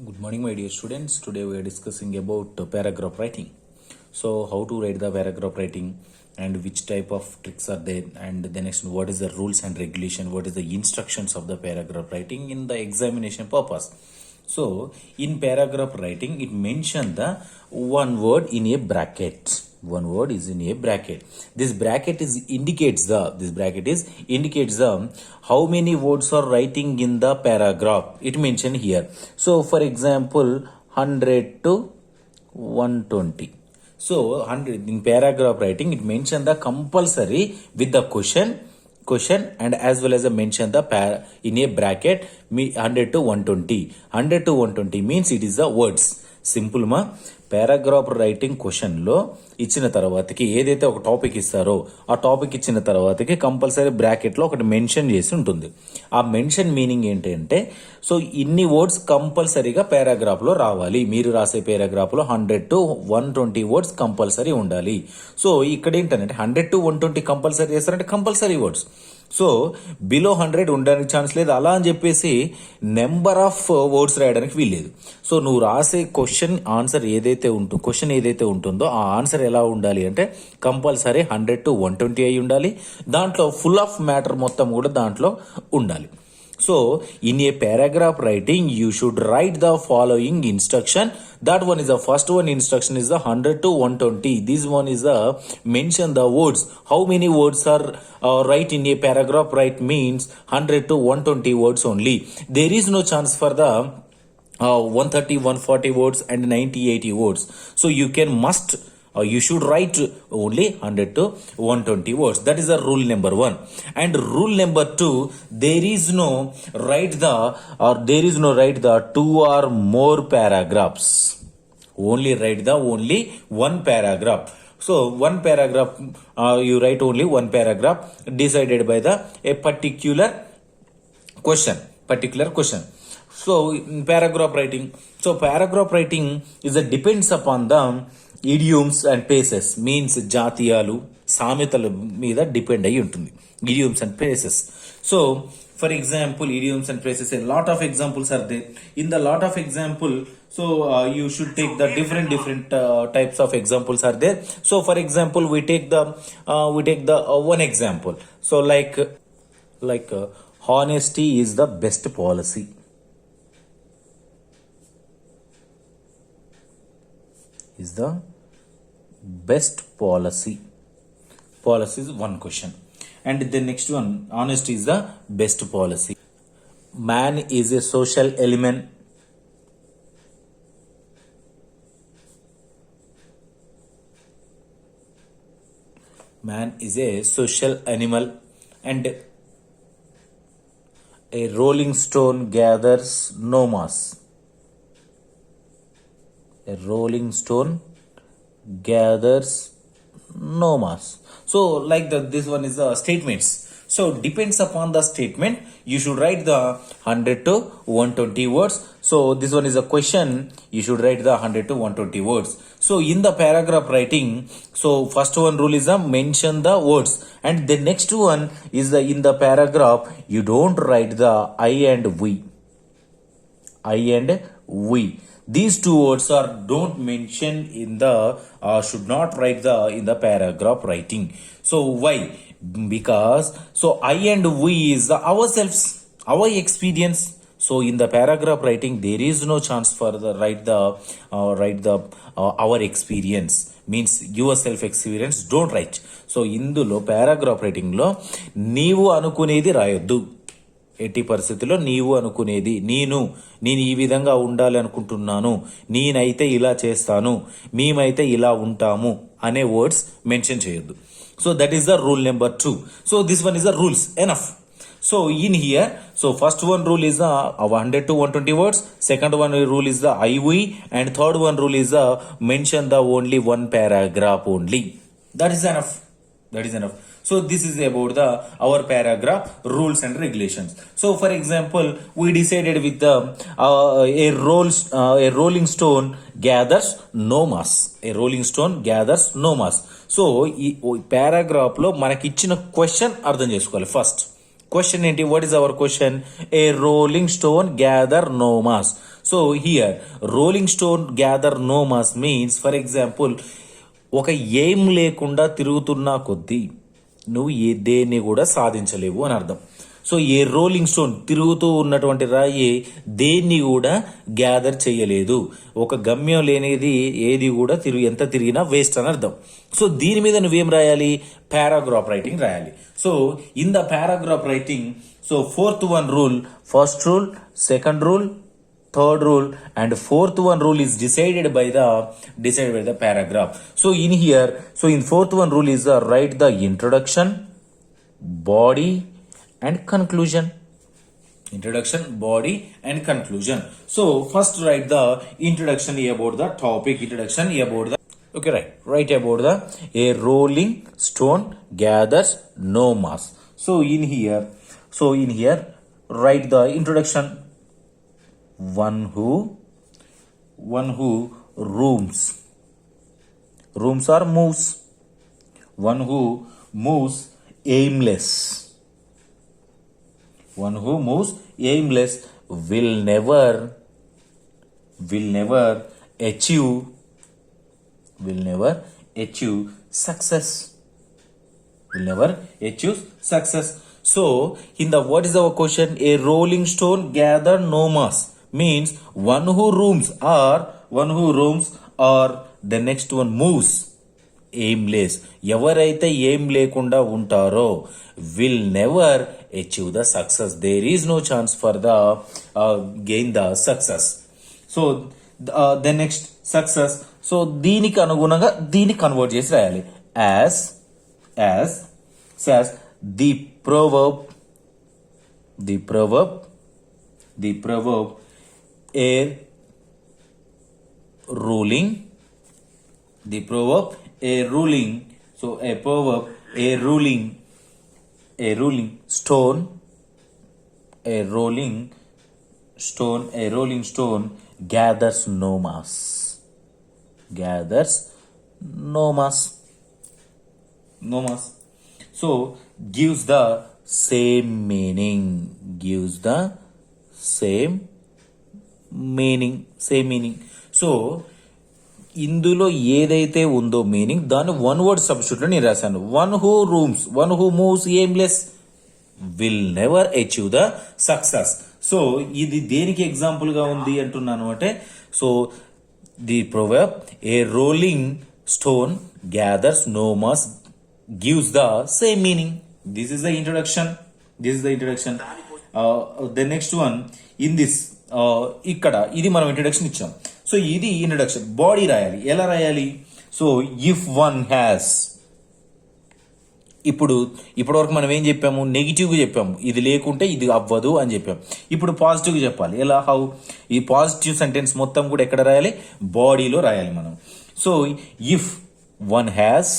Good morning, my dear students. Today we are discussing about paragraph writing. So, how to write the paragraph writing and which type of tricks are there, and the next, what is the rules and regulation, what is the instructions of the paragraph writing in the examination purpose. So, in paragraph writing, it mentioned the one word in a bracket. One word is in a bracket. This bracket indicates the how many words are writing in the paragraph. It mentioned here. So, for example, 100 to 120. So 100 in paragraph writing, it mentioned the compulsory with the question and as well as I mention the in a bracket 100 to 120. 100 to 120 means it is the words. Simple మా paragraph writing క్వశ్చన్లో ఇచ్చిన తర్వాతకి ఏదైతే ఒక topic ఇస్తారో ఆ topic ఇచ్చిన తర్వాతకి కంపల్సరీ బ్రాకెట్లో ఒకటి మెన్షన్ చేసి ఉంటుంది. ఆ మెన్షన్ మీనింగ్ ఏంటంటే సో ఇన్ని వర్డ్స్ కంపల్సరీగా పారాగ్రాఫ్లో రావాలి. మీరు రాసే పారాగ్రాఫ్లో 100 to 120 వర్డ్స్ కంపల్సరీ ఉండాలి. సో ఇక్కడ ఏంటంటే 100 to 120 కంపల్సరీ చేస్తారంటే కంపల్సరీ వర్డ్స్. సో బిలో 100 ఉండడానికి ఛాన్స్ లేదు. అలా అని చెప్పేసి నెంబర్ ఆఫ్ వర్డ్స్ రాయడానికి వీల్లేదు. సో నువ్వు రాసే క్వశ్చన్ ఏదైతే ఉంటుందో ఆ ఆన్సర్ ఎలా ఉండాలి అంటే కంపల్సరీ 100 to 120 అయి ఉండాలి. దాంట్లో ఫుల్ ఆఫ్ మ్యాటర్ మొత్తం కూడా దాంట్లో ఉండాలి. So, in a paragraph writing, you should write the following instruction. That one is the first one instruction is the 100 to 120. This one is the mention the words. How many words are write in a paragraph? Write means 100 to 120 words only. There is no chance for the 130, 140 words and 90, 80 words. So, you should write only 100 to 120 words. That is the rule number 1. And rule number 2, there is no write the 2 or more paragraphs. Only write the only one paragraph. So one paragraph, you write only one paragraph decided by a particular question. So in paragraph writing is a depends upon the idioms and phrases, means జాతీయాలు సామెతల మీద depend అయి ఉంటుంది. idioms and phrases. So for example, idioms and phrases, a lot of examples are there. In the lot of example, so you should take the different types of examples are there. So for example, we take the one example. So like honesty is the best policy. Is the best policy. Policy is one question. And the next one, honesty is the best policy. Man is a social element. Man is a social animal. And a rolling stone gathers no moss. A rolling stone gathers no moss. So like this one is the statements. So depends upon the statement, you should write the 100 to 120 words. So this one is a question, you should write the 100 to 120 words. So in the paragraph writing, so first one rule is mention the words, and the next one is in the paragraph you don't write the I and we. These two words are don't mention in the should not write in the paragraph writing. So why? Because so I and we is ourselves, our experience. So in the paragraph writing, there is no chance for the write the our experience, means your self experience. Don't write. So ఇందులో paragraph writing లో నీవు అనుకునేది రాయొద్దు. ఎట్టి పరిస్థితుల్లో నీవు అనుకునేది, నేను ఈ విధంగా ఉండాలి అనుకుంటున్నాను, నేనైతే ఇలా చేస్తాను, మేమైతే ఇలా ఉంటాము అనే వర్డ్స్ మెన్షన్ చేయొద్దు. So that is the rule number 2. So this one is the rules enough. So in here, so first one rule is the 100 to 120 words, second one rule is the I we, and third one rule is the mention the only one paragraph only. That is enough. So this is about our paragraph rules and regulations. So for example, we decided with a rolling stone gathers no moss. A rolling stone gathers no moss. So ఈ paragraph లో మనకి ఇచ్చిన question అర్థం చేసుకోవాలి. First question ఏంటి? What is our question? A rolling stone gather no moss. So here rolling stone gather no moss means, for example, ఒక aim లేకుండా తిరుగుతున్నా కొద్దీ నువ్వు దేన్ని కూడా సాధించలేవు అని అర్థం. సో ఏ రోలింగ్ స్టోన్, తిరుగుతూ ఉన్నటువంటి రాయి దేన్ని కూడా గ్యాదర్ చేయలేదు. ఒక గమ్యం లేనిది ఏది కూడా ఎంత తిరిగినా వేస్ట్ అని అర్థం. సో దీని మీద నువ్వేం రాయాలి? పారాగ్రాఫ్ రైటింగ్ రాయాలి. So in the paragraph writing, so fourth one rule, first rule, second rule, third rule and fourth one rule is decided by the paragraph. So in here, so in fourth one rule is write the introduction, body and conclusion. Introduction, body and conclusion. So first write the introduction about the topic, introduction about the, okay, write about the a rolling stone gathers no mass. So in here write the introduction. One who rooms or moves. One who moves aimless. One who moves aimless will never achieve success. Will never achieve success. So in the, what is our question? A rolling stone gather no mass means one who rooms or the next one moves aimless. ఎవరైతే ఏం లేకుండా ఉంటారో will never achieve the success. There is no chance for the gain the success. So the next success, so దీనికి అనుగుణంగా దీన్ని convert చేసి రాయాలి. as the proverb a ruling, so a proverb, a rolling stone gathers no mass. So gives the same meaning. So ఇందులో ఏదైతే ఉందో meaning, దాన్ని one word substitute లో నేను రాశాను. One who moves aimless will never achieve the success. So ఇది దేనికి example గా ఉంది అంటున్నాను అంటే, so the proverb a rolling stone gathers no moss gives the same meaning. This is the introduction. The next one, in this ఇక్కడ ఇది మనం introduction ఇచ్చాం. సో ఇది ఇంట్రడక్షన్. బాడీ రాయాలి. ఎలా రాయాలి? సో ఇఫ్ వన్ హ్యాస్, ఇప్పటివరకు మనం ఏం చెప్పాము? నెగిటివ్గా చెప్పాము, ఇది లేకుంటే ఇది అవ్వదు అని చెప్పాము. ఇప్పుడు పాజిటివ్గా చెప్పాలి. ఎలా? హౌ? ఈ పాజిటివ్ సెంటెన్స్ మొత్తం కూడా ఎక్కడ రాయాలి? బాడీలో రాయాలి మనం. So if one has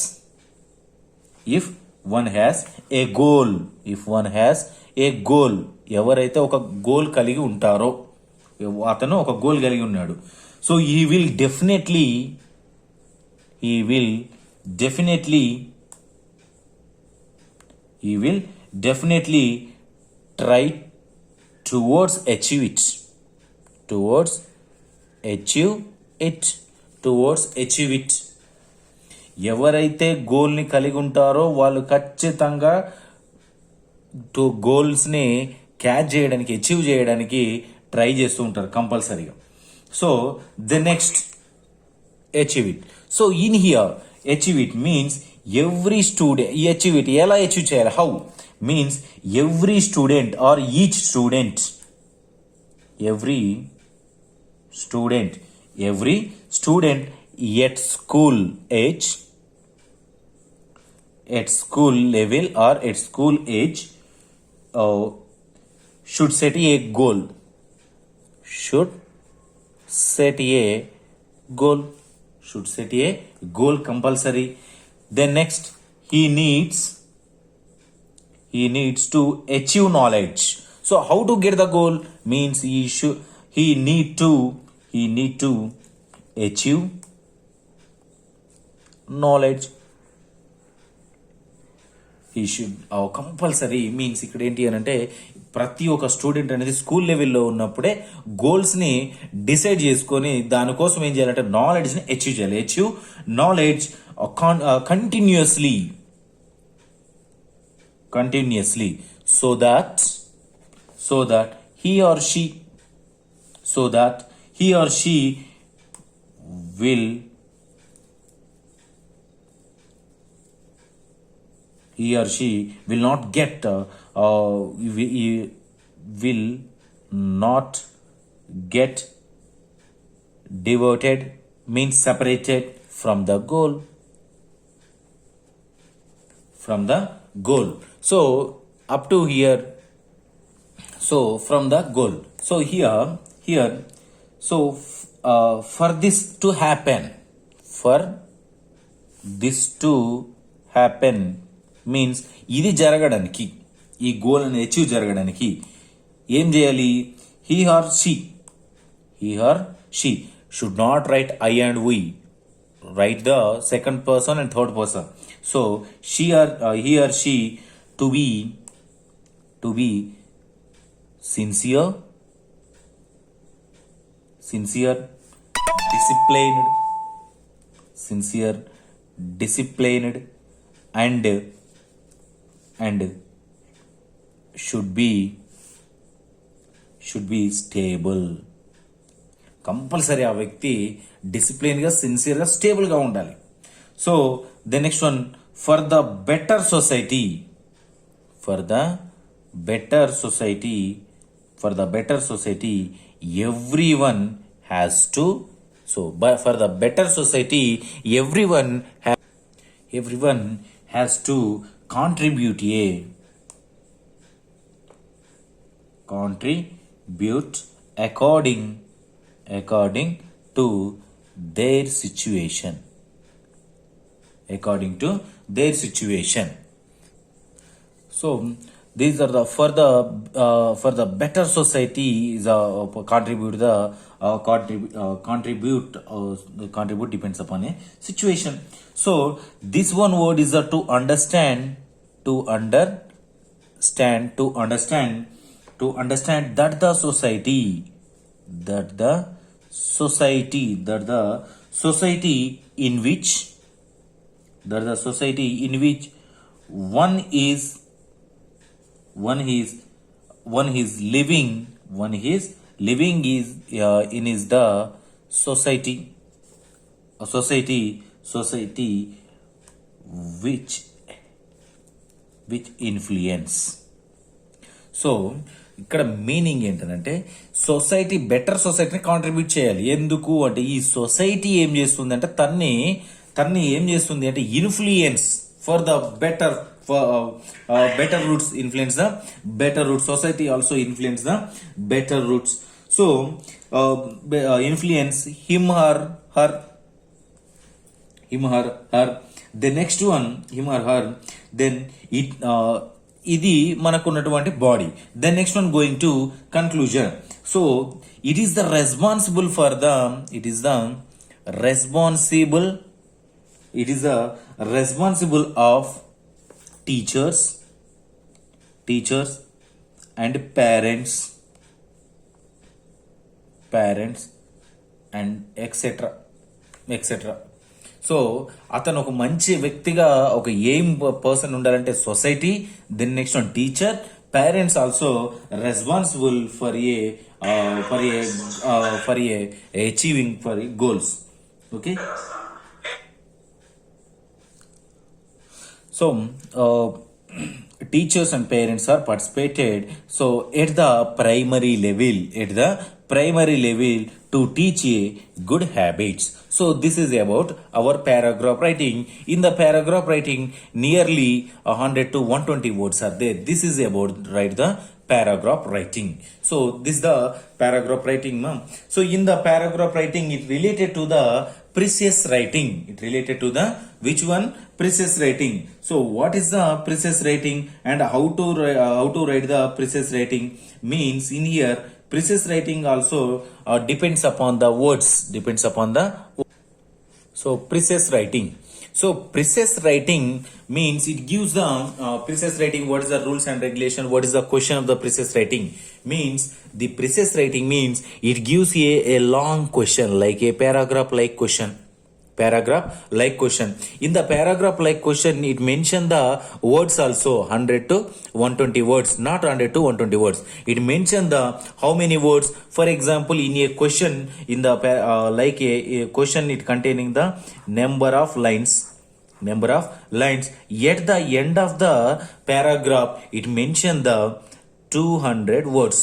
a goal, ఎవరైతే ఒక గోల్ కలిగి ఉంటారో, అతను ఒక గోల్ కలిగి ఉన్నాడు. So he will definitely try towards achieve it. ఎవరైతే గోల్ని కలిగి ఉంటారో వాళ్ళు ఖచ్చితంగా గోల్స్ని క్యాచ్ చేయడానికి, అచీవ్ చేయడానికి ట్రై చేస్తూ ఉంటారు కంపల్సరీగా. So the next achieve it. So in here achieve it means every student. ఈ అచీవ్ ఇట్ ఎలా అచీవ్ చేయాలి? How means every student or each student, every student at school age, at school level or at school age should set a goal. Compulsory. Then next, he needs to achieve knowledge. So how to get the goal means he need to achieve knowledge. ఈ should compulsory means ఇక్కడ ఏంటి అని అంటే ప్రతి ఒక్క student అనేది school లెవెల్లో ఉన్నప్పుడే గోల్స్ని డిసైడ్ చేసుకొని దానికోసం ఏం చేయాలంటే నాలెడ్జ్ని అచీవ్ చేయాలి. Achieve knowledge continuously so that he or she will not get will not get diverted means separated from the goal. So up to here, so from the goal, so here so for this to happen means ఇది జరగడానికి, ఈ goal అని achieve జరగడానికి ఏం చేయాలి? He or she should not write I and we, write the second person and third person. So he or she to be sincere, disciplined and should be stable. Compulsory ఆ వ్యక్తి డిసిప్లిన్గా, సిన్సియర్గా, స్టేబుల్గా ఉండాలి. So the next one, for the better society everyone has to, so for the better society everyone has to contribute according to their situation. So these are the for the better society is contribute depends upon a situation. So this one word is to understand that the society in which one is living is in the society which influence. So ఇక్కడ meaning ఏంటంటే society, better సొసైటీని contribute చేయాలి. ఎందుకు అంటే ఈ society ఏం చేస్తుంది అంటే తన్ని ఏం చేస్తుంది అంటే influence for the better roots influence the better roots. Society also influence the better roots. So influence him or her. The next one, him or her, then it ఇది మనకున్నటువంటి body. The next one going to conclusion. So it is responsible of teachers and parents and etc. So అతను ఒక మంచి వ్యక్తిగా, ఒక aim person ఉండాలంటే society, then next one teacher, parents also responsible for a achieving for goals. Okay, so teachers and parents are participated so at the primary level to teach a good habits. So this is about our paragraph writing. In the paragraph writing nearly 100 to 120 words are there. This is about write the paragraph writing. So this is the paragraph writing, ma'am. So in the paragraph writing it related to the precis writing. Which one? Precis writing. So what is the precis writing and how to write the precis writing means in here precis writing also depends upon the words. So precis writing. So precise writing means it gives the precise writing. What is the rules and regulation? What is the question of the precise writing? Means the precise writing means it gives a long question like a paragraph like question. Paragraph like question. In the paragraph like question, it mention the words also 100 to 120 words, not 100 to 120 words. It mention the how many words. For example, in a question, in the like a question, it containing the number of lines. At the end of the paragraph, it mention the 200 words.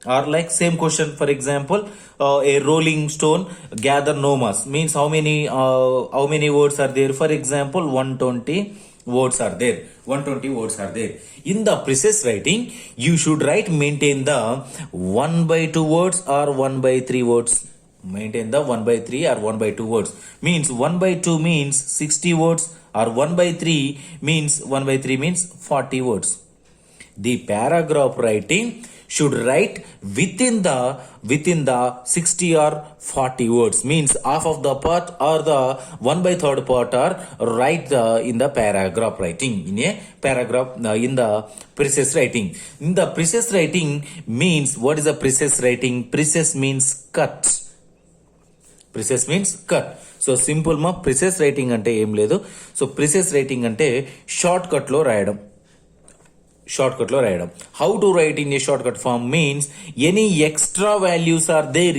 Or like same question, for example, a rolling stone gather no mass means how many words are there? For example, 120 words are there. 120 words are there. In the precise writing, you should maintain the 1/2 words or 1/3 words. Maintain the 1/3 or 1/2 words. Means 1/2 means 60 words, or 1/3 means 40 words. The paragraph writing should write within the 60 or 40 words. Means half of the part or the 1/3 part are write in the paragraph writing. In a paragraph, in the precise writing. In the precise writing means, what is the precise writing? Precise means cut. Precise means cut. So simple మా prices writing అంటే ఏం లేదు. So prices writing అంటే short కట్లో రాయడం. How to write in a shortcut form means any extra values are there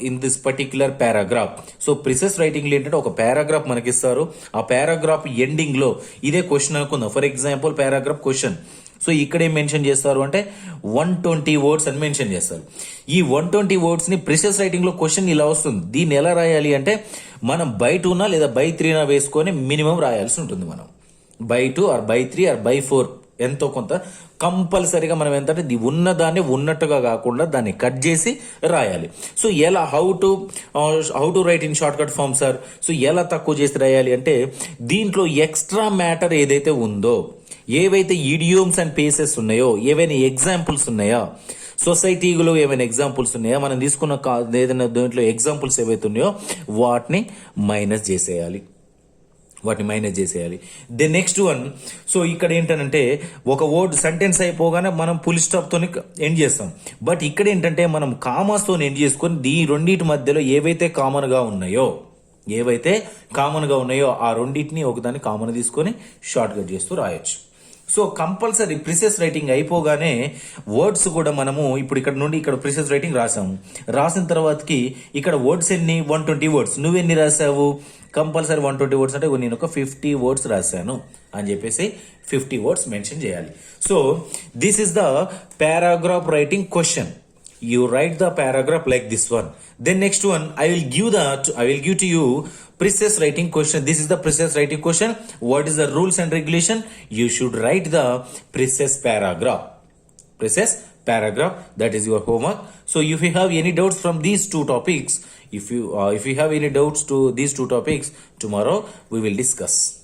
in this particular paragraph. So precise writing లో ఏంటంటే ఒక పారాగ్రాఫ్ మనకి ఇస్తారు. ఆ పారాగ్రాఫ్ ఎండింగ్ లో ఇదే క్వశ్చన్ అనుకుందాం. For example paragraph question. So ఇక్కడ ఏం మెన్షన్ చేస్తారు అంటే 120 వర్డ్స్ అని మెన్షన్ చేస్తారు. ఈ 120 వర్డ్స్ ని ప్రిసైస్ రైటింగ్ లో క్వశ్చన్ ఇలా వస్తుంది. దీన్ని ఎలా రాయాలి అంటే మనం బై 2 లేదా బై 3 వేసుకొని మినిమం రాయాల్సి ఉంటుంది. మనం by 2 or by 3 or by 4 ఎంతో కొంత కంపల్సరీగా మనం ఏంటంటే ఉన్నదాన్ని ఉన్నట్టుగా కాకుండా దాన్ని కట్ చేసి రాయాలి. సో ఎలా how to write in short cut form sir? So ఎలా తక్కువ చేసి రాయాలి అంటే దీంట్లో ఎక్స్ట్రా మ్యాటర్ ఏదైతే ఉందో, ఏవైతే ఇడియోమ్స్ అండ్ పేసెస్ ఉన్నాయో, ఏవైనా ఎగ్జాంపుల్స్ ఉన్నాయా, సొసైటీలో ఏమైనా ఎగ్జాంపుల్స్ ఉన్నాయా, మనం తీసుకున్న ఏదైనా దాంట్లో ఎగ్జాంపుల్స్ ఏవైతే ఉన్నాయో వాటిని మైనస్ చేసేయాలి. The next one. సో ఇక్కడ ఏంటంటే ఒక వర్డ్ సెంటెన్స్ అయిపోగానే మనం ఫుల్ స్టాప్ తోని ఎండ్ చేస్తాం. బట్ ఇక్కడ ఏంటంటే మనం కామాస్ తో ఎండ్ చేసుకొని ఈ రెండింటి మధ్యలో ఏవైతే కామన్ గా ఉన్నాయో ఆ రెండింటిని ఒకదాన్ని కామన్ తీసుకొని షార్ట్ కట్ చేస్తూ రాయొచ్చు. సో కంపల్సరీ ప్రిసైస్ రైటింగ్ అయిపోగానే వర్డ్స్ కూడా మనము ఇప్పుడు ఇక్కడ నుండి ఇక్కడ ప్రిసైస్ రైటింగ్ రాసాము. రాసిన తర్వాతకి ఇక్కడ వర్డ్స్ ఎన్ని? 120 వర్డ్స్. నువ్వెన్ని రాసావు? కంపల్సరీ 120 వర్డ్స్ అంటే నేను ఒక 50 వర్డ్స్ రాశాను అని చెప్పేసి 50 వర్డ్స్ మెన్షన్ చేయాలి. So this is the paragraph writing question. You write the paragraph like this one. Then next one, I will give to you precise writing question. This is the precise writing question. What is the rules and regulation? You should write the precise paragraph. That is your homework. So if you have any doubts from these two topics, if you have any doubts to these two topics, tomorrow we will discuss.